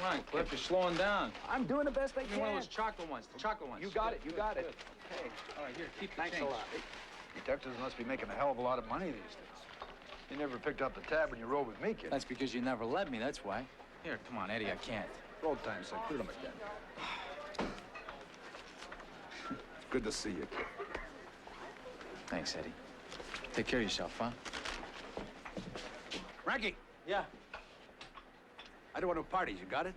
Come on, Cliff, you're slowing down. I'm doing the best I can. One of those chocolate ones, the chocolate ones. You got it, you got it. Hey, all right, here, keep the Thanks change. a lot. Detectives must be making a hell of a lot of money these days. You never picked up the tab when you rode with me, kid. That's because you never let me, that's why. Here, come on, Eddie, I can't. Road time, son. Put him again. It's good to see you, kid. Thanks, Eddie. Take care of yourself, huh? Frankie! Yeah. I don't want no parties. You got it?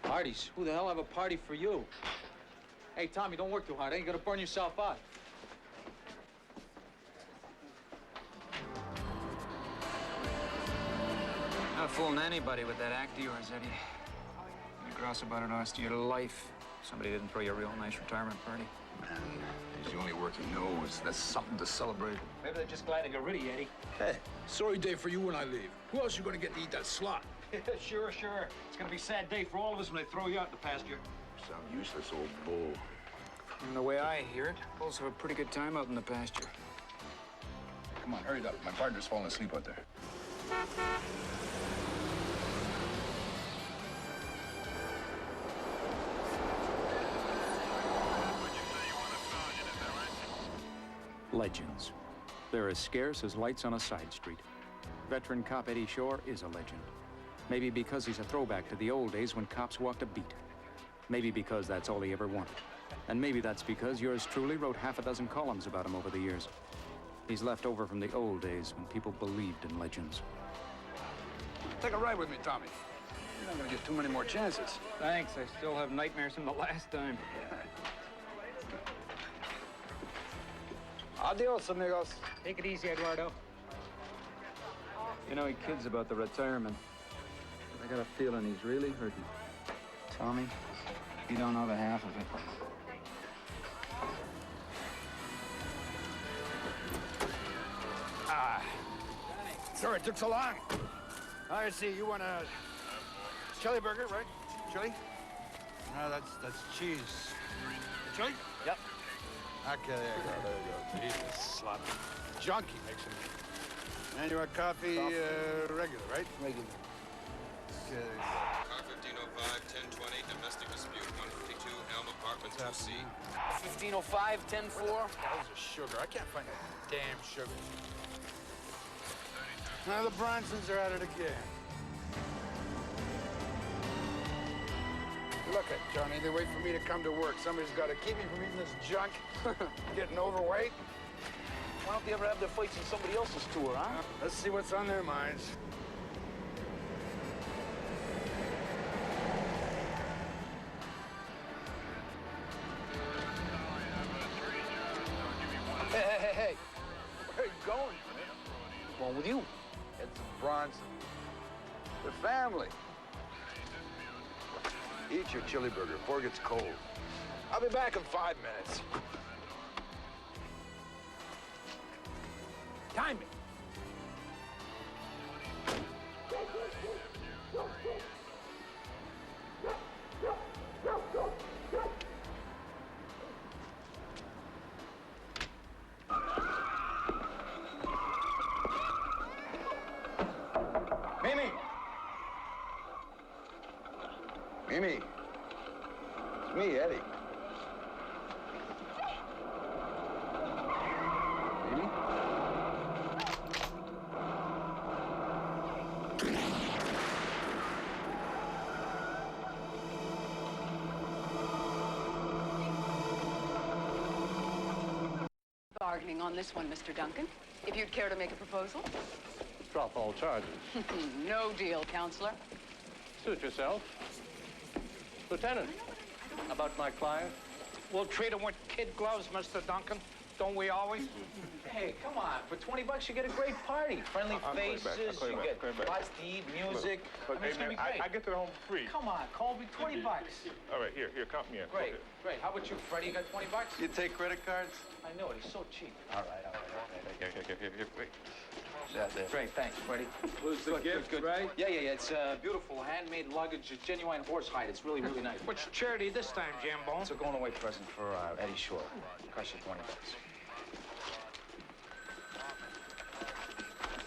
Parties? Who the hell have a party for you? Hey, Tommy, don't work too hard. Ain't gonna burn yourself out. Not fooling anybody with that act of yours, Eddie. You grouse about it the rest of your life. Somebody didn't throw you a real nice retirement party. Man, he's the only work he knows. That's something to celebrate. Maybe they're just glad to get rid of you, Eddie. Hey, sorry day for you when I leave. Who else you gonna get to eat that slot? Sure. It's gonna be a sad day for all of us when they throw you out in the pasture. Some useless old bull. And the way I hear it, bulls have a pretty good time out in the pasture. Come on, hurry it up. My partner's falling asleep out there. Legends. They're as scarce as lights on a side street. Veteran cop Eddie Shore is a legend. Maybe because he's a throwback to the old days when cops walked a beat. Maybe because that's all he ever wanted. And maybe that's because yours truly wrote half a dozen columns about him over the years. He's left over from the old days when people believed in legends. Take a ride with me, Tommy. You're not gonna get too many more chances. Thanks. I still have nightmares from the last time. Adios, amigos. Take it easy, Eduardo. You know, he kids about the retirement. I got a feeling he's really hurting. Tommy, you don't know the half of it. Sorry it took so long. I see. You want a chili burger, right? Chili? No, that's cheese. Chili? Yep. Okay, there you go. Jesus, sloppy. Junkie makes them. And you want coffee, regular, right? Regular. Okay. Car 1505, 1020, domestic dispute, 152, Elm Apartment, 2C. 1505, 10-4. How's the sugar? I can't find that damn sugar. Now the Bronsons are at it again. Look at Johnny. They wait for me to come to work. Somebody's got to keep me from eating this junk. Getting overweight. Why don't they ever have their fights in somebody else's tour, huh? Let's see what's on their minds. Hey. Where are you going? What's wrong with you? It's the Bronson. They're family. Eat your chili burger before it gets cold. I'll be back in 5 minutes. Time me. Mimi! Mimi! It's me, Eddie. Mimi? bargaining on this one, Mr. Duncan. If you'd care to make a proposal. Drop all charges. No deal, Counselor. Suit yourself. Lieutenant, about my client? We'll treat him with kid gloves, Mr. Duncan. Don't we always? Hey, come on. For 20 bucks, you get a great party. Friendly faces, you get lots to eat, music. Look, I mean, it's hey, gonna be man, great. I get to the home free. Come on, Colby, 20 bucks. All right, here, count me in. Go Great, ahead. great. How about you, Freddie? You got 20 bucks? You take credit cards? I know it. He's so cheap. All right. Here, wait. Great, thanks, Freddie. Who's the gift, good. right? Yeah. It's beautiful handmade luggage, it's genuine horsehide. It's really, really nice. What's charity this time, Jambone? It's a going-away present for Eddie Shore. Cost you 20 bucks.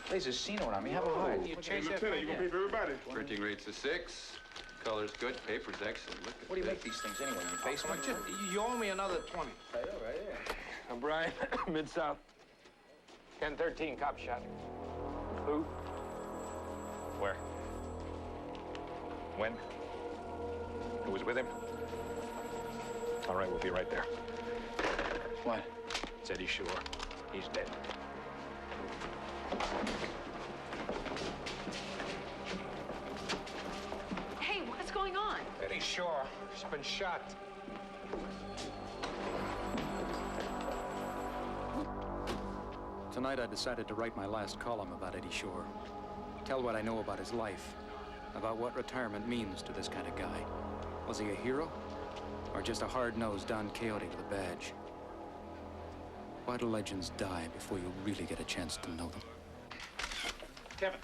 There's a scene on me. Have a hide. You Hey, change that Lieutenant, you gonna pay for everybody? Printing rate's a 6. Color's good, paper's excellent. Look at What do you this. make these things anyway? In your basement? You owe me another 20. Right here. I'm Brian, Mid-South. 10-13, cop shot. Who? Where? When? Who was with him? All right, we'll be right there. What? It's Eddie Shore. He's dead. Hey, what's going on? Eddie Shore, he's been shot. Tonight I decided to write my last column about Eddie Shore. Tell what I know about his life, about what retirement means to this kind of guy. Was he a hero? Or just a hard-nosed Don Quixote with a badge? Why do legends die before you really get a chance to know them? Kevin,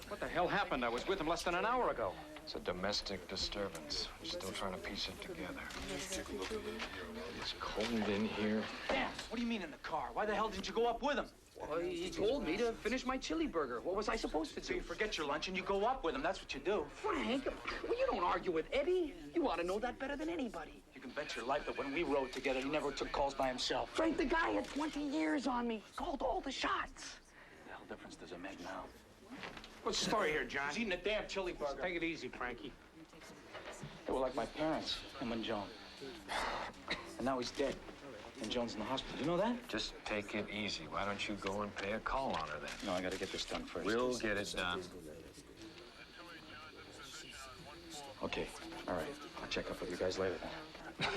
what the hell happened? I was with him less than an hour ago. It's a domestic disturbance. We're still trying to piece it together. It's cold in here. Dan, what do you mean in the car? Why the hell didn't you go up with him? Well, he told me to finish my chili burger. What was I supposed to So do? you forget your lunch and you go up with him. That's what you do. Frank, well, you don't argue with Eddie. You ought to know that better than anybody. You can bet your life that when we rode together, he never took calls by himself. Frank, the guy had 20 years on me. He called all the shots. The hell difference does it make now? What's the story here, John? He's eating a damn chili burger. Take it easy, Frankie. They were like my parents, him and Joan. And now he's dead. And Joan's in the hospital. You know that? Just take it easy. Why don't you go and pay a call on her then? No, I gotta get this done first. We'll get it done. Okay, all right. I'll check up with you guys later then.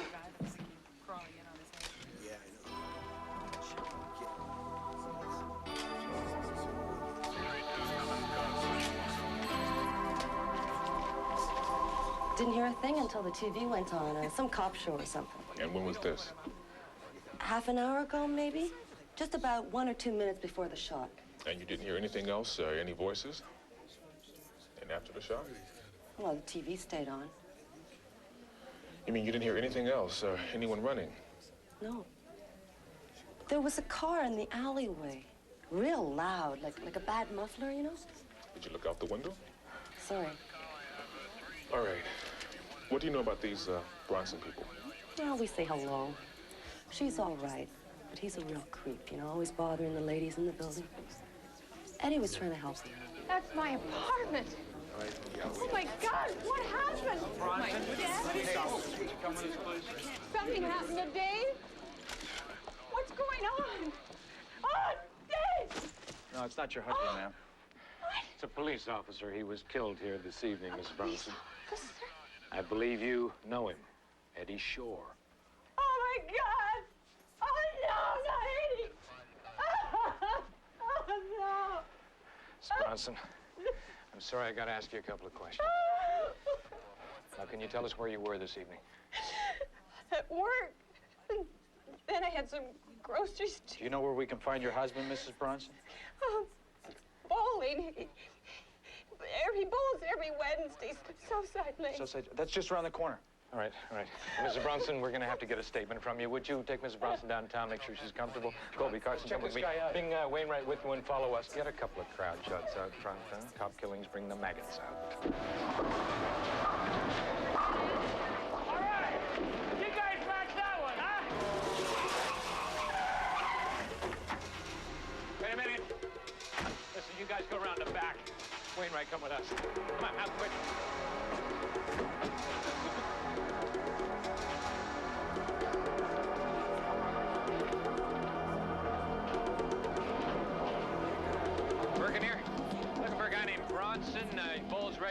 Didn't hear a thing until the TV went on, some cop show or something. And when was this? Half an hour ago, maybe? Just about 1 or 2 minutes before the shot. And you didn't hear anything else? Any voices? And after the shot? Well, the TV stayed on. You mean you didn't hear anything else? Anyone running? No. There was a car in the alleyway. Real loud, like a bad muffler, you know? Did you look out the window? Sorry. All right. What do you know about these Bronson people? Well, we say hello. She's all right, but he's a real creep, you know, always bothering the ladies in the building. Eddie was trying to help her. That's my apartment. Oh my God, what happened? My dad? Something happened to Dave? What's going on? Oh, Dave! No, it's not your husband, ma'am. It's a police officer. He was killed here this evening, Miss Bronson. Officer? I believe you know him, Eddie Shore. Oh my God! Oh no, not Eddie! Oh no! Miss Bronson, I'm sorry I got to ask you a couple of questions. Now, can you tell us where you were this evening? At work. Then I had some groceries to... Do you know where we can find your husband, Mrs. Bronson? Bowling. He bowls every Wednesday, Southside Lane. So that's just around the corner. All right. Mrs. Bronson, we're going to have to get a statement from you. Would you take Mrs. Bronson downtown, make sure she's comfortable? Colby Carson, Check come with this me. guy out. Bring Wainwright with you and follow us. Get a couple of crowd shots out front. Cop killings bring the maggots out. All right. You guys matched that one, huh? Wait a minute. Listen, you guys go around the back. Wainwright, come with us. Come on, out quick.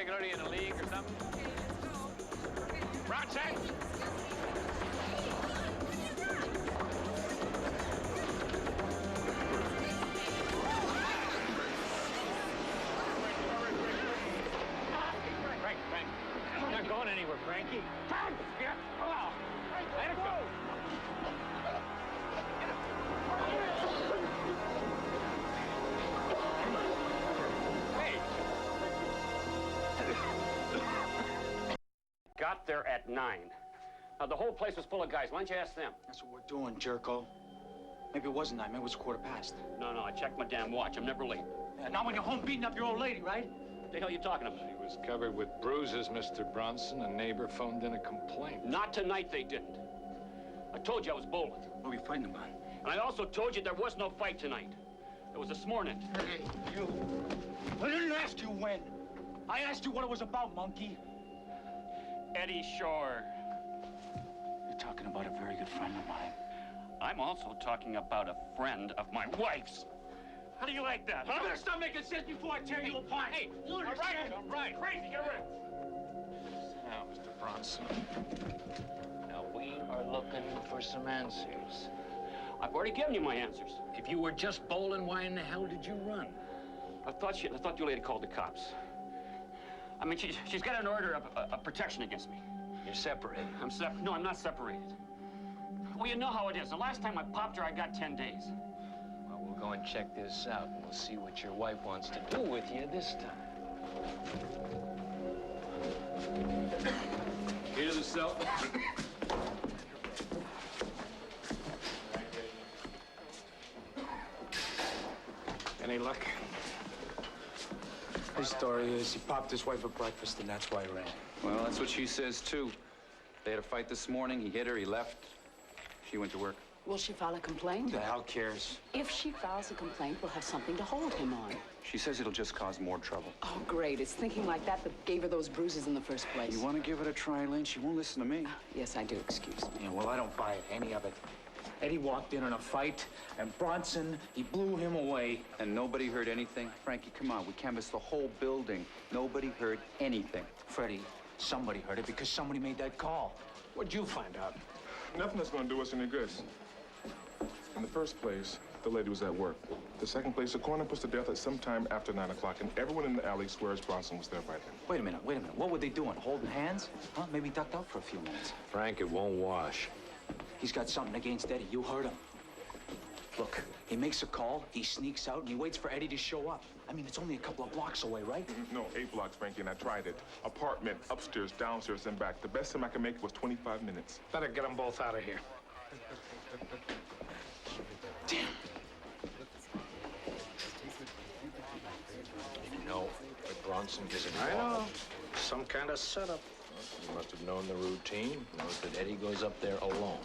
regularly in a league or something? Bronson! Frank. I'm not going anywhere, Frankie. Frank! Yeah, come on. Let it go. Hey! Got there at 9. Now, the whole place was full of guys. Why don't you ask them? That's what we're doing, jerko. Maybe it wasn't 9, maybe it was 15:15. No, I checked my damn watch. I'm never late. Yeah, not when you're home beating up your old lady, right? What the hell are you talking about? She was covered with bruises, Mr. Bronson. A neighbor phoned in a complaint. Not tonight, they didn't. I told you I was bowling. What were you fighting about? And I also told you there was no fight tonight. There was this morning. Hey, you. I didn't ask you when. I asked you what it was about, monkey. Eddie Shore. You're talking about a very good friend of mine. I'm also talking about a friend of my wife's. How do you like that? I'm gonna stop making sense before I tear you apart. Hey, you understand? All right. Crazy, get rid. Now, Mr. Bronson. Now, we are looking for some answers. I've already given you my answers. If you were just bowling, why in the hell did you run? I thought your lady called the cops. I mean, she's got an order of protection against me. You're separated. No, I'm not separated. Well, you know how it is. The last time I popped her, I got 10 days. Well, we'll go and check this out, and we'll see what your wife wants to do with you this time. Key to the cell. Any luck? His story is he popped his wife at breakfast, and that's why he ran. Well, that's what she says, too. They had a fight this morning. He hit her, he left. She went to work. Will she file a complaint? Who the hell cares? If she files a complaint, we'll have something to hold him on. She says it'll just cause more trouble. Oh, great. It's thinking like that gave her those bruises in the first place. You want to give it a try, Lynn? She won't listen to me. Yes, I do. Excuse me. Yeah, well, I don't buy it, any of it. Eddie walked in a fight, and Bronson, he blew him away. And nobody heard anything? Frankie, come on. We canvassed the whole building. Nobody heard anything. Freddie, somebody heard it because somebody made that call. What'd you find out? Nothing that's going to do us any good. In the first place, the lady was at work. The second place, the coroner puts to death at some time after 9 o'clock, and everyone in the alley swears Bronson was there by then. Wait a minute. What were they doing? Holding hands? Huh? Maybe ducked out for a few minutes. Frank, it won't wash. He's got something against Eddie. You heard him. Look, he makes a call, he sneaks out, and he waits for Eddie to show up. I mean, it's only a couple of blocks away, right? No, 8 blocks, Frankie, and I tried it. Apartment, upstairs, downstairs, and back. The best time I could make was 25 minutes. Better get them both out of here. Damn. You know, if Bronson is involved. I know. Some kind of setup. He must have known the routine, knows that Eddie goes up there alone.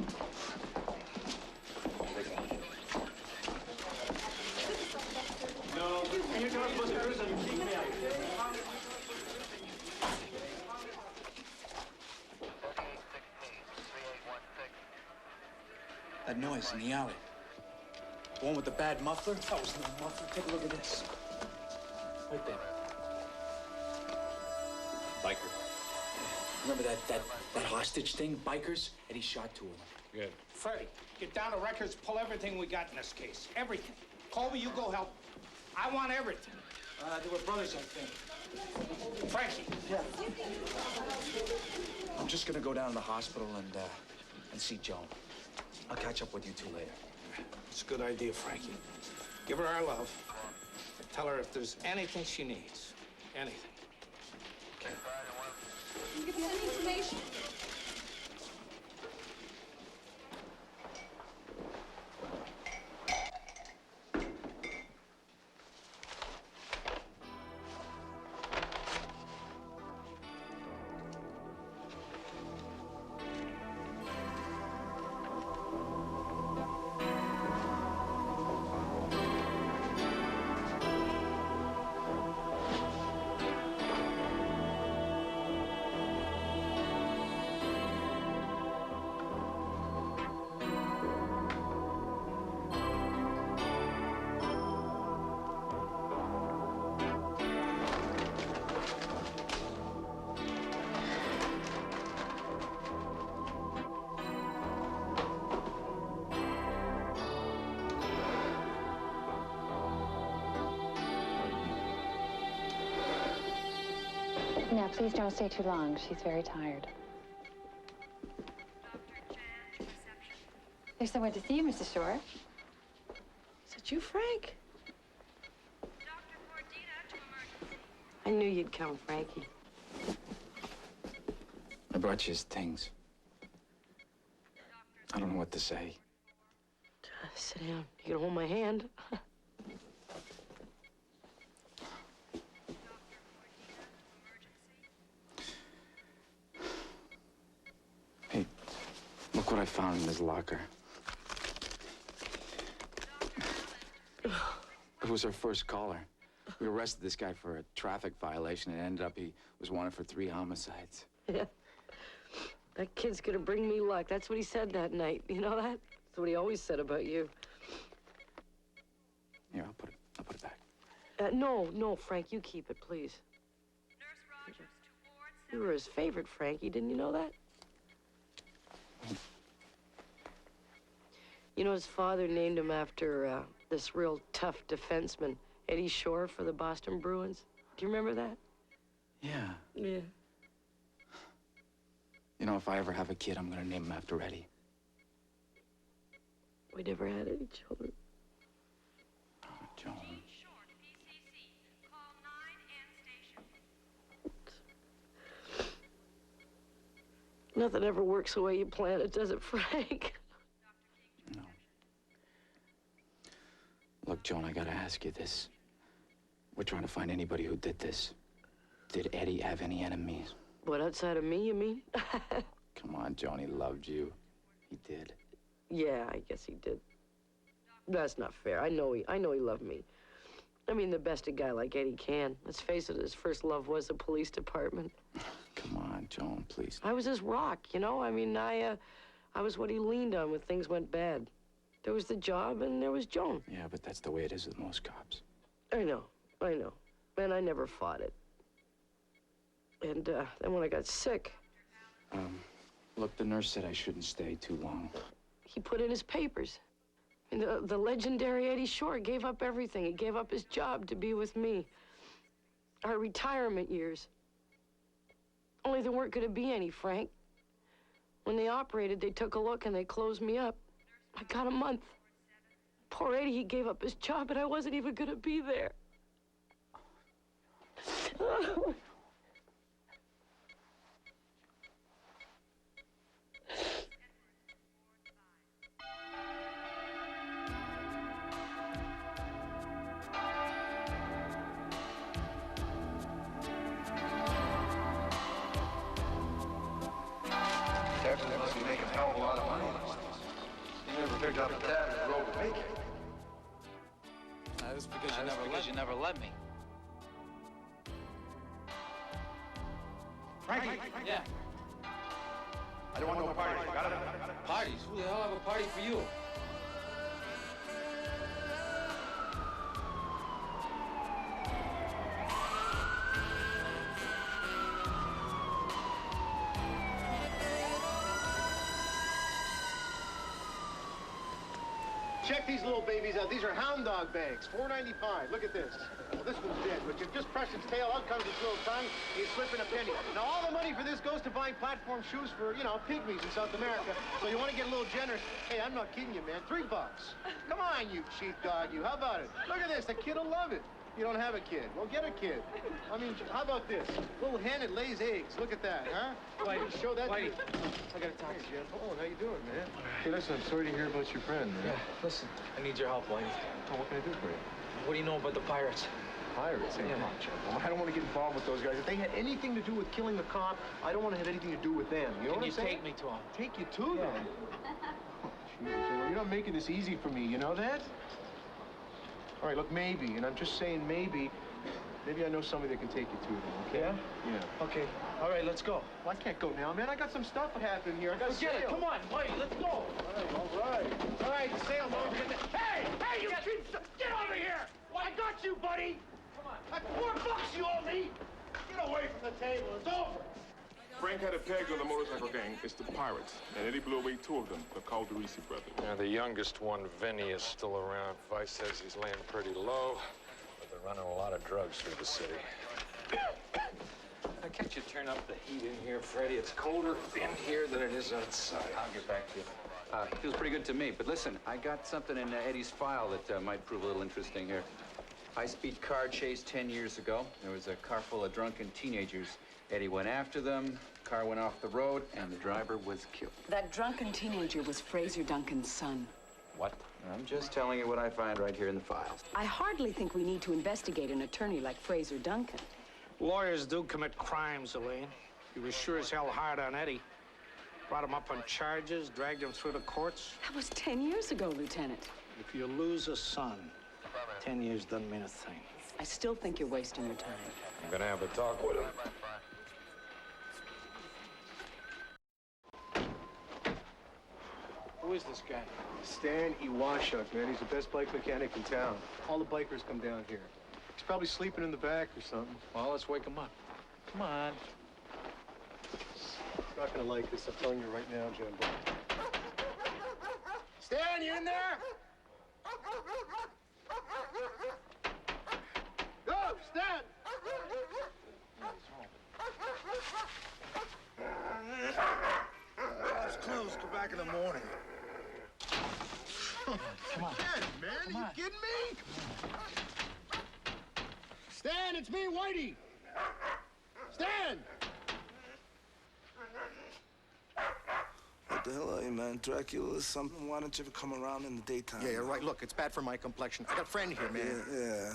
No, you're not supposed to do something. That noise in the alley. The one with the bad muffler? That was no muffler. Take a look at this. Right there. Biker. Remember that hostage thing? Bikers? Eddie shot 2 of them. Good. Freddie, get down to records, pull everything we got in this case. Everything. Colby, you go help. I want everything. They were brothers, I think. Frankie. Yeah. I'm just gonna go down to the hospital and see Joan. I'll catch up with you 2 later. It's a good idea, Frankie. Give her our love. Tell her if there's anything she needs. Anything. Can you give me any information? Now, please don't stay too long. She's very tired. There's someone to see you, Mrs. Shore. Is it you, Frank? I knew you'd come, Frankie. I brought you his things. I don't know what to say. Sit down. You can hold my hand. Hey, look what I found in his locker. It was our first caller. We arrested this guy for a traffic violation and ended up he was wanted for 3 homicides. Yeah. That kid's gonna bring me luck. That's what he said that night. You know that? That's what he always said about you. Here, I'll put it back. No, Frank, you keep it, please. You were his favorite, Frankie. Didn't you know that? You know, his father named him after this real tough defenseman, Eddie Shore, for the Boston Bruins. Do you remember that? Yeah. Yeah. You know, if I ever have a kid, I'm gonna name him after Eddie. We never had any children. Oh, Joan. Nothing ever works the way you plan it, does it, Frank? No. Look, Joan, I gotta ask you this. We're trying to find anybody who did this. Did Eddie have any enemies? What, outside of me, you mean? Come on, Joan, he loved you. He did. Yeah, I guess he did. That's not fair. I know he loved me. I mean, the best a guy like Eddie can. Let's face it, his first love was the police department. Come on, Joan, please. I was his rock, you know? I mean, I was what he leaned on when things went bad. There was the job, and there was Joan. Yeah, but that's the way it is with most cops. I know. And I never fought it. And then when I got sick... Look, the nurse said I shouldn't stay too long. He put in his papers. And the legendary Eddie Shore gave up everything. He gave up his job to be with me. Our retirement years. Only there weren't going to be any, Frank. When they operated, they took a look and they closed me up. I got a month. Poor Eddie, he gave up his job, and I wasn't even going to be there. Texas must be making a hell of a lot of money these days. He never picked up a tab and drove to make it. That's because you never let me. Frankie! Yeah. I don't want no parties. Got it? Parties? Who the hell have a party for you? Check these little babies out. These are hound dog bags, $4.95. Look at this. Well, this one's dead, but you just press its tail, out comes its little tongue, you slip in a penny. Now, all the money for this goes to buying platform shoes for, you know, pygmies in South America. So you want to get a little generous. Hey, I'm not kidding you, man. $3. Come on, you sheepdog, you. How about it? Look at this. The kid will love it. You don't have a kid. Well, get a kid. I mean, how about this? Little hen that lays eggs. Look at that, huh? Whitey, show that to you. I gotta talk to you. Oh, how you doing, man? Hey, listen, I'm sorry to hear about your friend, man. Yeah, listen, I need your help, Whitey. Oh, what can I do for you? What do you know about the pirates? Pirates? Hey, come on, Joe. I don't want to get involved with those guys. If they had anything to do with killing the cop, I don't want to have anything to do with them. You know what I'm saying? Can you take me to them? Take you to them? Oh, Jesus, you're not making this easy for me. You know that? All right, look, maybe, and I'm just saying maybe I know somebody that can take you to them, okay? Yeah? Yeah. Okay. All right, let's go. Well, I can't go now, man. I got some stuff happening here. I got Forget it. Come on, Whitey, let's go. All right, the sale's over. Hey, you kids, get over here! I got you, buddy! Come on. That's $4 you owe me! Get away from the table. It's over. Frank had a peg on the motorcycle gang. It's the Pirates. And Eddie blew away 2 of them, the Calderisi brothers. Now, the youngest one, Vinny, is still around. Vice says he's laying pretty low, but they're running a lot of drugs through the city. I Why can't you turn up the heat in here, Freddie? It's colder in here than it is outside. I'll get back to you. Feels pretty good to me. But listen, I got something in Eddie's file that might prove a little interesting here. High-speed car chase 10 years ago. There was a car full of drunken teenagers. Eddie went after them, car went off the road, and the driver was killed. That drunken teenager was Fraser Duncan's son. What? I'm just telling you what I find right here in the files. I hardly think we need to investigate an attorney like Fraser Duncan. Lawyers do commit crimes, Elaine. He was sure as hell hard on Eddie. Brought him up on charges, dragged him through the courts. That was 10 years ago, Lieutenant. If you lose a son, 10 years doesn't mean a thing. I still think you're wasting your time. I'm gonna have a talk with him. Who is this guy? Stan Iwashuk, man. He's the best bike mechanic in town. All the bikers come down here. He's probably sleeping in the back or something. Well, let's wake him up. Come on. He's not gonna like this. I'm telling you right now, Jimbo. Stan, you in there? Go, Stan! It's closed. Come back in the morning. Come on. Man, are you kidding me? Stan, it's me, Whitey. Stan! What the hell are you, man? Dracula or something? Why don't you ever come around in the daytime? Yeah, you're right. Look, it's bad for my complexion. I got a friend here, man. Yeah.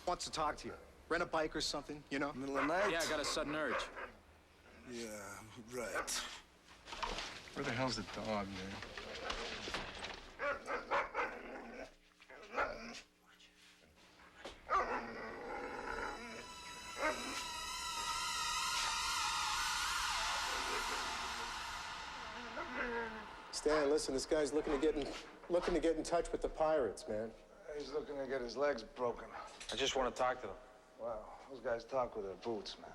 Wants to talk to you. Rent a bike or something, you know? Middle of the night? Yeah, I got a sudden urge. Yeah, right. Where the hell's the dog, man? Stan, listen, this guy's looking to get in touch with the pirates, man. He's looking to get his legs broken. I just want to talk to them. Wow, those guys talk with their boots, man.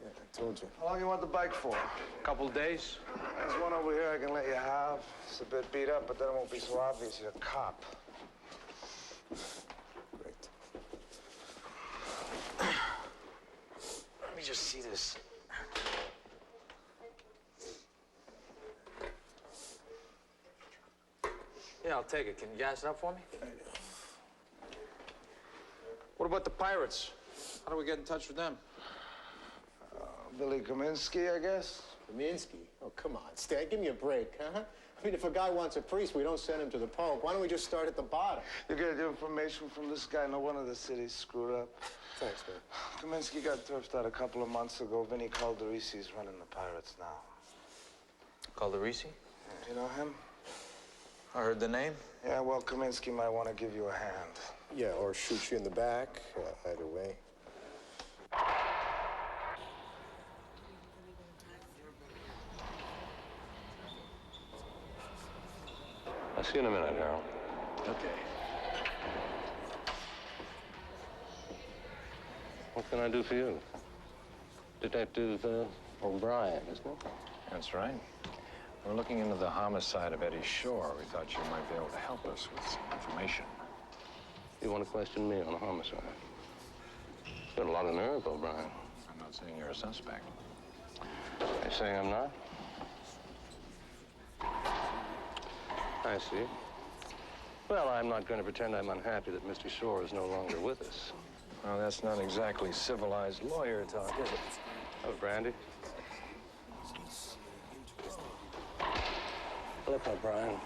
Yeah, I told you. How long you want the bike for? A couple days. There's one over here I can let you have. It's a bit beat up, but then it won't be so obvious you're a cop. Great. Let me just see this. Yeah, I'll take it. Can you gas it up for me? What about the pirates? How do we get in touch with them? Billy Kaminsky, I guess? Kaminsky? Oh, come on, Stan, give me a break, huh? I mean, if a guy wants a priest, we don't send him to the Pope. Why don't we just start at the bottom? You get information from this guy. No one of the city's screwed up. Thanks, man. Kaminsky got turfed out a couple of months ago. Vinny Calderisi's running the pirates now. Calderisi? You know him? I heard the name. Yeah, well, Kaminsky might want to give you a hand. Yeah, or shoot you in the back. Either way. I'll see you in a minute, Harold. Okay. What can I do for you? Detective O'Brien, isn't it? That's right. We're looking into the homicide of Eddie Shore. We thought you might be able to help us with some information. You want to question me on a homicide? Got a lot of nerve, O'Brien. I'm not saying you're a suspect. I say I'm not? I see. Well, I'm not going to pretend I'm unhappy that Mr. Shore is no longer with us. Well, that's not exactly civilized lawyer talk, is it? Oh, Brandy? Look, O'Brien,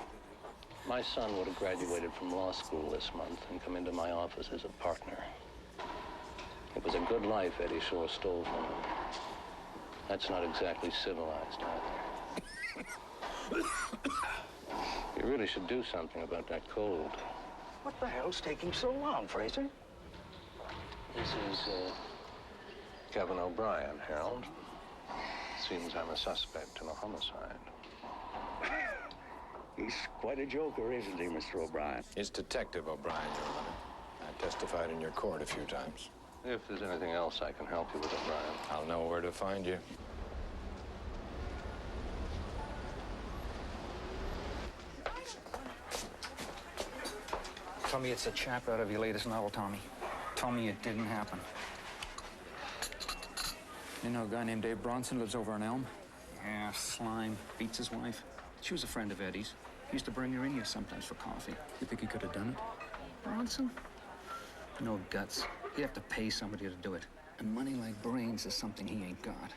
my son would have graduated from law school this month and come into my office as a partner. It was a good life Eddie Shore stole from him. That's not exactly civilized, either. You really should do something about that cold. What the hell's taking so long, Fraser? This is, Kevin O'Brien, Harold. Seems I'm a suspect in a homicide. He's quite a joker, isn't he, Mr. O'Brien? It's Detective O'Brien, Your Honor. I testified in your court a few times. If there's anything else I can help you with, O'Brien. I'll know where to find you. Tell me it's a chap out of your latest novel, Tommy. Tell me it didn't happen. You know a guy named Dave Bronson lives over on Elm? Yeah, slime. Beats his wife. She was a friend of Eddie's. He used to bring her in here sometimes for coffee. You think he could have done it? Bronson? No guts. He'd have to pay somebody to do it. And money like brains is something he ain't got.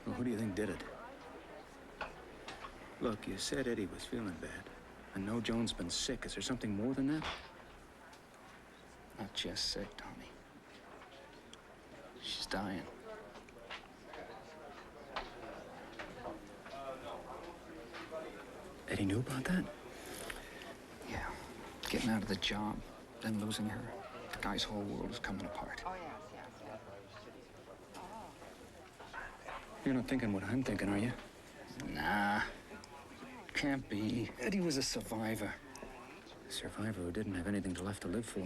Well, who do you think did it? Look, you said Eddie was feeling bad. I know Joan's been sick. Is there something more than that? Not just sick, Tommy. She's dying. Eddie knew about that? Yeah. Getting out of the job, then losing her. The guy's whole world is coming apart. Oh, yes. You're not thinking what I'm thinking, are you? Nah. Can't be. Eddie was a survivor. A survivor who didn't have anything left to live for.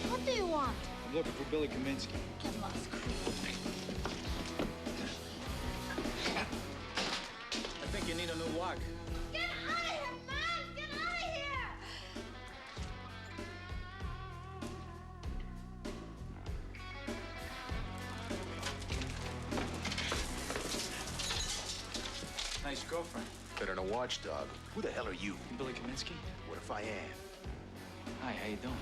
What do you want? I'm looking for Billy Kaminsky. Get lost. I think you need a new lock. Get out of here, man! Get out of here! Nice girlfriend. Better than a watchdog. Who the hell are you? Billy Kaminsky? What if I am? Hi, how you doing?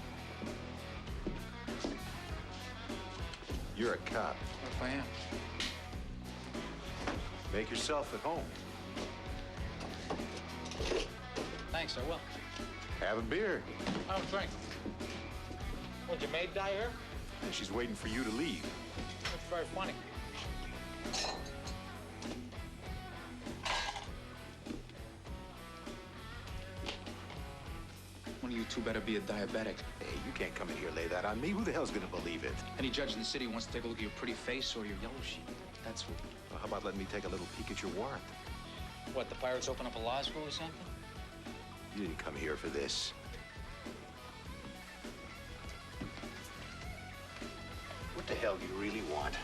You're a cop. What if I am? Make yourself at home. Thanks, I will. Have a beer. I don't drink. Would your maid die here? And she's waiting for you to leave. That's very funny. One of you two better be a diabetic. Hey, you can't come in here and lay that on me. Who the hell's gonna believe it? Any judge in the city wants to take a look at your pretty face or your yellow sheet. That's what. Well, how about letting me take a little peek at your warrant? What, the pirates open up a law school or something? You didn't come here for this. What the hell do you really want?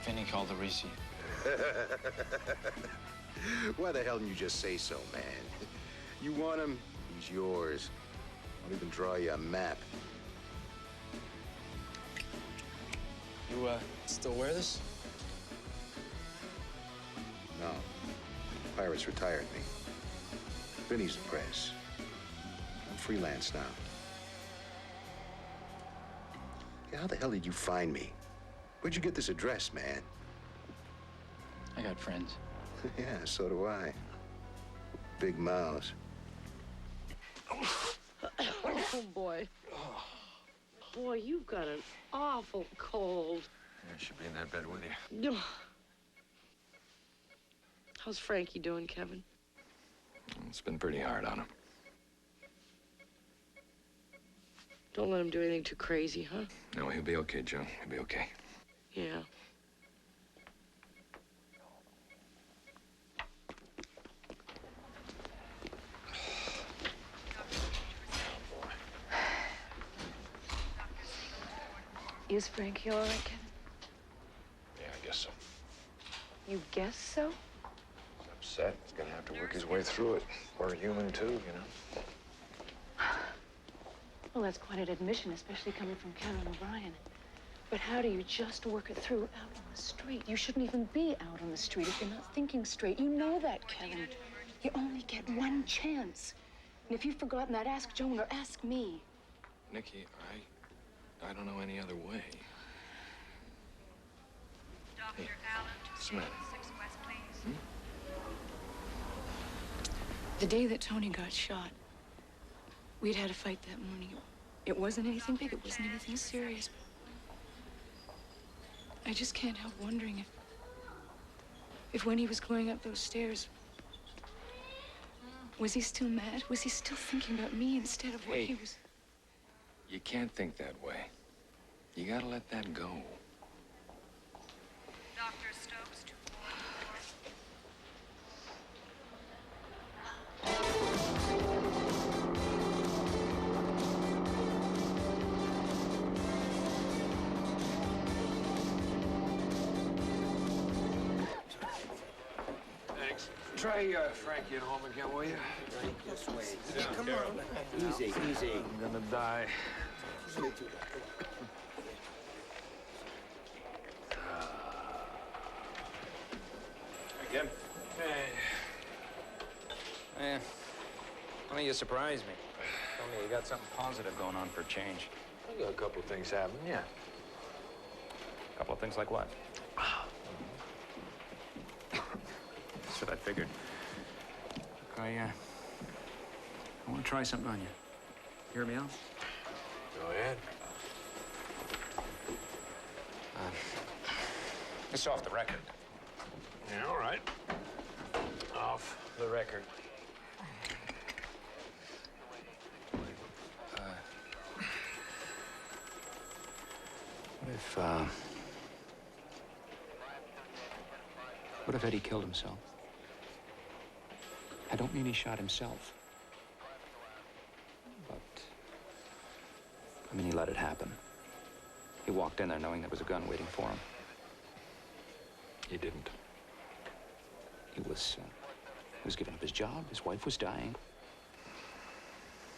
Vinny Calderisi. Why the hell didn't you just say so, man? You want him, he's yours. I'll even draw you a map. You, still wear this? No. Pirates retired me. Vinny's the press. I'm freelance now. Yeah, how the hell did you find me? Where'd you get this address, man? I got friends. Yeah, so do I. Big mouths. Oh, boy. Boy, you've got an awful cold. Yeah, I should be in that bed with you. How's Frankie doing, Kevin? It's been pretty hard on him. Don't let him do anything too crazy, huh? No, he'll be okay, Joe. He'll be okay. Yeah. Is Frankie all right, Kevin? Yeah, I guess so. You guess so? He's upset. He's gonna have to work his way through it. We're human, too, you know? Well, that's quite an admission, especially coming from Kevin O'Brien. But how do you just work it through out on the street? You shouldn't even be out on the street if you're not thinking straight. You know that, Kevin. You only get one chance. And if you've forgotten that, ask Joan or ask me. Nikki, I don't know any other way. Hey, what's the matter? Hmm? The day that Tony got shot, we'd had a fight that morning. It wasn't anything big. It wasn't anything serious. I I just can't help wondering if when he was going up those stairs, was he still mad? Was he still thinking about me instead of what he was? You can't think that way. You gotta let that go. Dr. Stokes, 244. Thanks. Try Frankie at home again, will you? Right this way. Yeah, Come Carol. on. Easy, easy. I'm gonna die. Again? Eh, funny you surprised me. Tell me you got something positive going on for a change. I got a couple of things happening, yeah. A couple of things like what? That's what I figured. Look, I want to try something on you. Hear me out? Go ahead. It's off the record. Yeah, all right. Off the record. What if Eddie killed himself? I don't mean he shot himself. But, I mean, he let it happen. He walked in there knowing there was a gun waiting for him. He didn't. He was giving up his job. His wife was dying.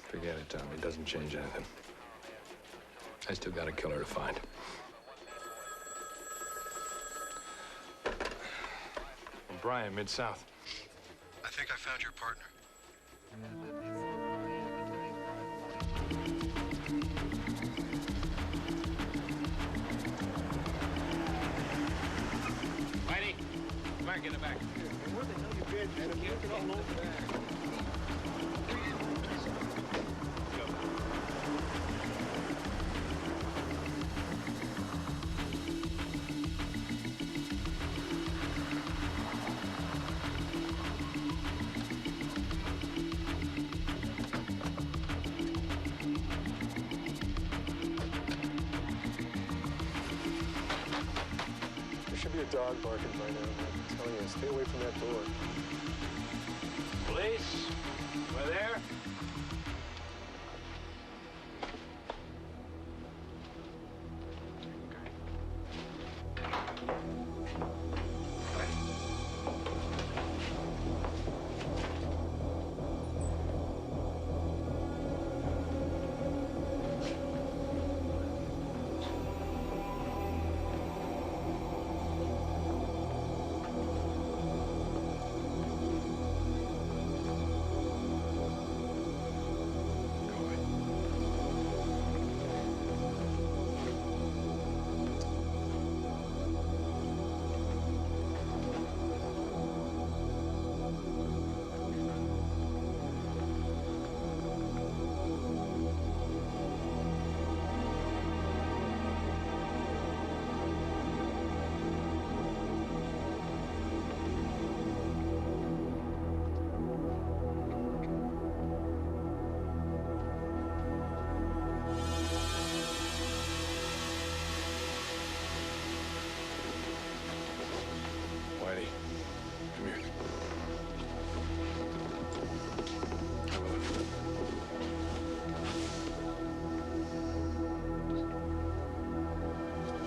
Forget it, Tom. It doesn't change anything. I still got a killer to find. Brian, Mid-South. I think I found your partner. Whitey, come on, get in the back. Where the hell you been, man? I'm looking all over there. There should be a dog barking by now. I'm telling you, stay away from that door. Police, we're there. Whitey, come here.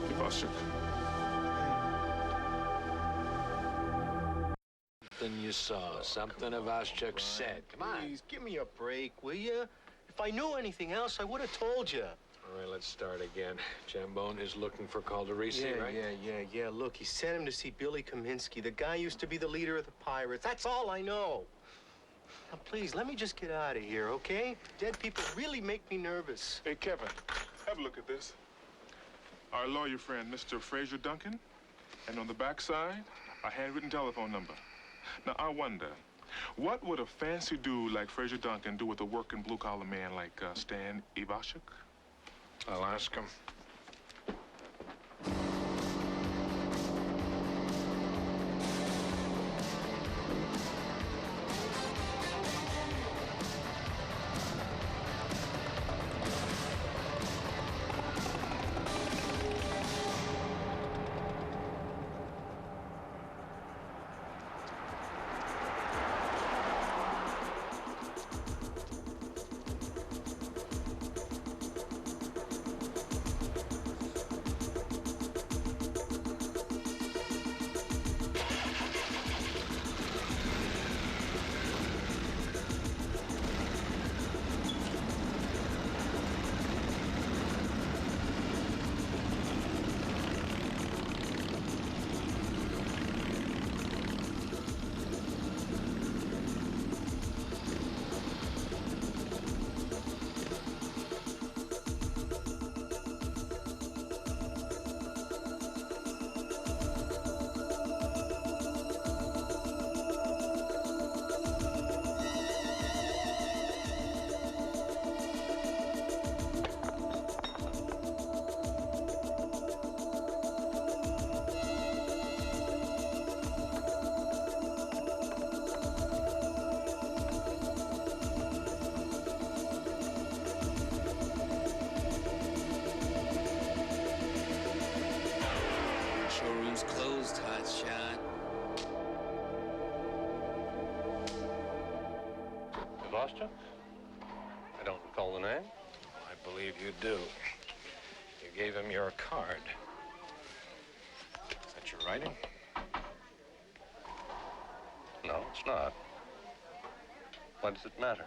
Ivashik. Something you saw, something Ivashchuk said. Come on. Please, give me a break, will you? If I knew anything else, I would have told you. All right, let's start again. Jambone is looking for Calderisi, right? Yeah. Look, he sent him to see Billy Kaminsky. The guy used to be the leader of the Pirates. That's all I know. Now, please, let me just get out of here, okay? Dead people really make me nervous. Hey, Kevin, have a look at this. Our lawyer friend, Mr. Fraser Duncan, and on the back side, a handwritten telephone number. Now, I wonder, what would a fancy dude like Fraser Duncan do with a working blue-collar man like Stan Ivashik? I'll ask him. full name? I believe you do. You gave him your card. Is that your writing? No, it's not. Why does it matter?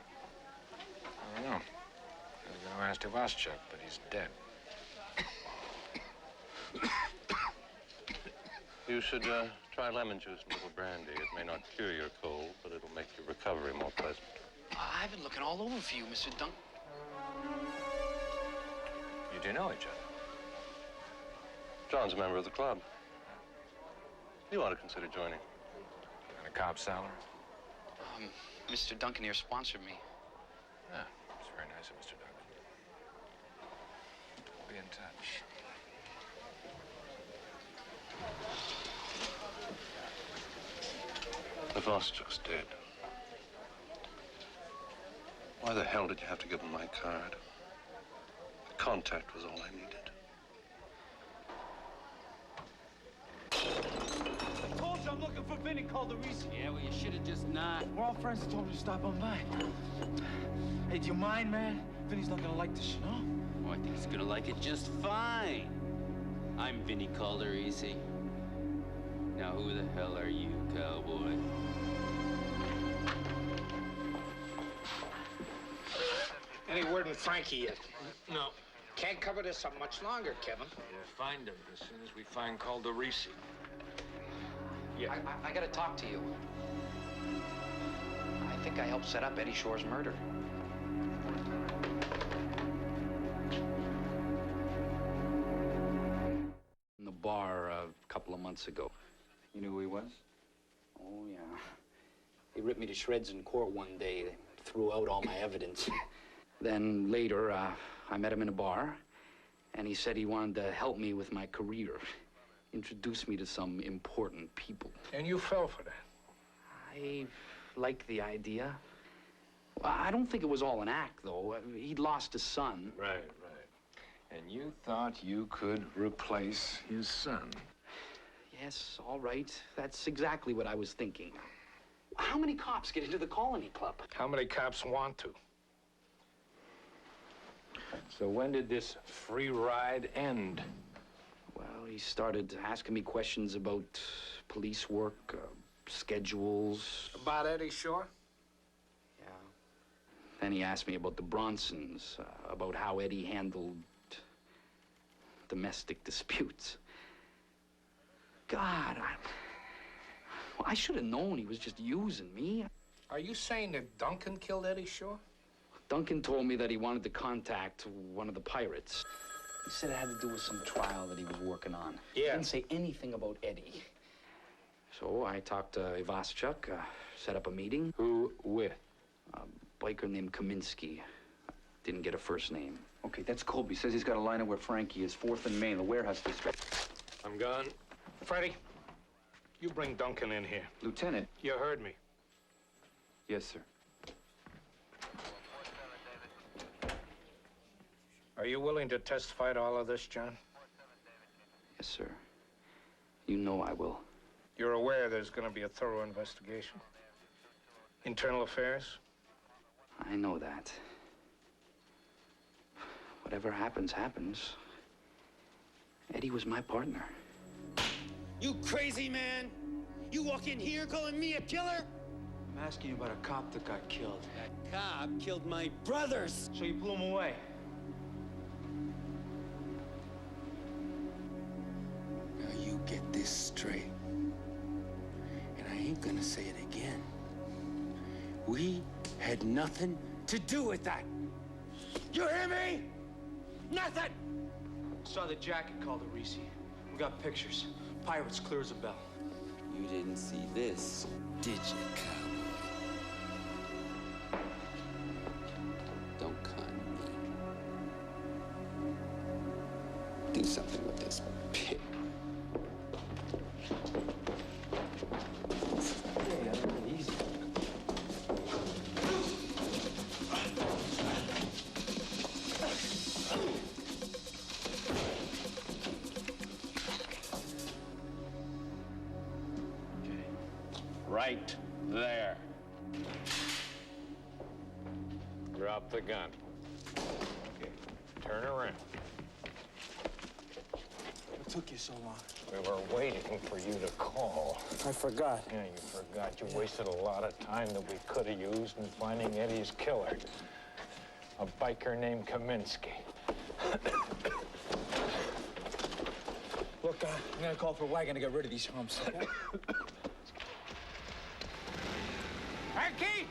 I don't know. I was going to ask Ivaschuk, but he's dead. You should try lemon juice and a little brandy. It may not cure your cold, but it'll make your recovery more pleasant. I've been looking all over for you, Mr. Dunk. You do know each other? John's a member of the club. You ought to consider joining. And a cop's salary? Mr. Duncan here sponsored me. Yeah, it's very nice of Mr. Duncan. We'll be in touch. Ivaschuk's dead. Why the hell did you have to give him my card? The contact was all I needed. I told you I'm looking for Vinny Calderisi. Yeah, well, you should have just not. We're all friends that told me to stop on by. Hey, do you mind, man? Vinny's not gonna like this, you know? Oh, I think he's gonna like it just fine. I'm Vinny Calderisi. Now, who the hell are you, cowboy? Any word from Frankie yet? No. Can't cover this up much longer, Kevin. We'll find him as soon as we find Calderisi. Yeah. I gotta talk to you. I think I helped set up Eddie Shore's murder. In the bar a couple of months ago. You knew who he was? Oh, yeah. He ripped me to shreds in court one day. They threw out all my evidence. Then later, I met him in a bar, and he said he wanted to help me with my career. Introduce me to some important people. And you fell for that? I like the idea. I don't think it was all an act, though. He'd lost his son. Right, right. And you thought you could replace his son? Yes, all right. That's exactly what I was thinking. How many cops get into the Colony Club? How many cops want to? So when did this free ride end? Well, he started asking me questions about police work, schedules. About Eddie Shore? Yeah. Then he asked me about the Bronsons, about how Eddie handled domestic disputes. God, I should have known he was just using me. Are you saying that Duncan killed Eddie Shore? Duncan told me that he wanted to contact one of the pirates. He said it had to do with some trial that he was working on. Yeah. He didn't say anything about Eddie. So I talked to Ivaschuk, set up a meeting. Who with? A biker named Kaminsky. Didn't get a first name. Okay, that's Colby. Says he's got a line of where Frankie is, 4th and Main, the warehouse district. I'm gone. Freddie, you bring Duncan in here. Lieutenant. You heard me. Yes, sir. Are you willing to testify to all of this, John? Yes, sir. You know I will. You're aware there's going to be a thorough investigation? Internal affairs? I know that. Whatever happens, happens. Eddie was my partner. You crazy, man? You walk in here calling me a killer? I'm asking you about a cop that got killed. That cop killed my brothers. So you blew him away? Now you get this straight. And I ain't gonna say it again. We had nothing to do with that. You hear me? Nothing! Saw the jacket called Arisi. We got pictures. Pirates clear as a bell. You didn't see this, did you, cowboy? Don't con me. Do something with this pit. Easy. Right there. Drop the gun. Okay, turn around. What took you so long? We were waiting for you to call. I forgot. Yeah, you forgot. You wasted a lot of time that we could have used in finding Eddie's killer. A biker named Kaminsky. Look, I'm gonna call for a wagon to get rid of these humps. Okay? Archie!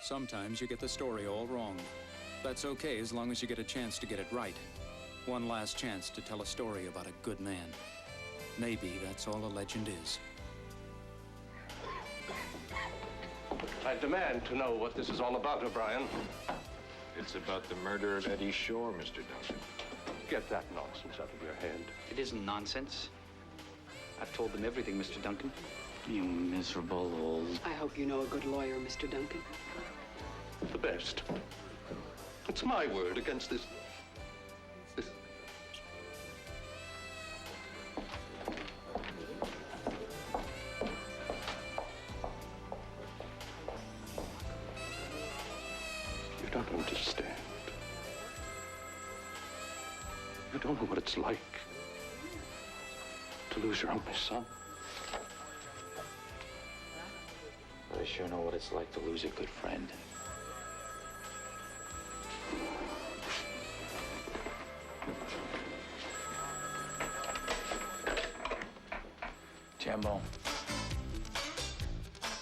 Sometimes you get the story all wrong. That's okay as long as you get a chance to get it right. One last chance to tell a story about a good man. Maybe that's all a legend is. I demand to know what this is all about, O'Brien. It's about the murder of Eddie Shore, Mr. Duncan. Get that nonsense out of your head. It isn't nonsense. I've told them everything, Mr. Duncan. You miserable old... I hope you know a good lawyer, Mr. Duncan. The best. It's my word against this... You don't understand. You don't know what it's like to lose your only son. I sure know what it's like to lose a good friend. Jambo.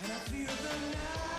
And I feel the night.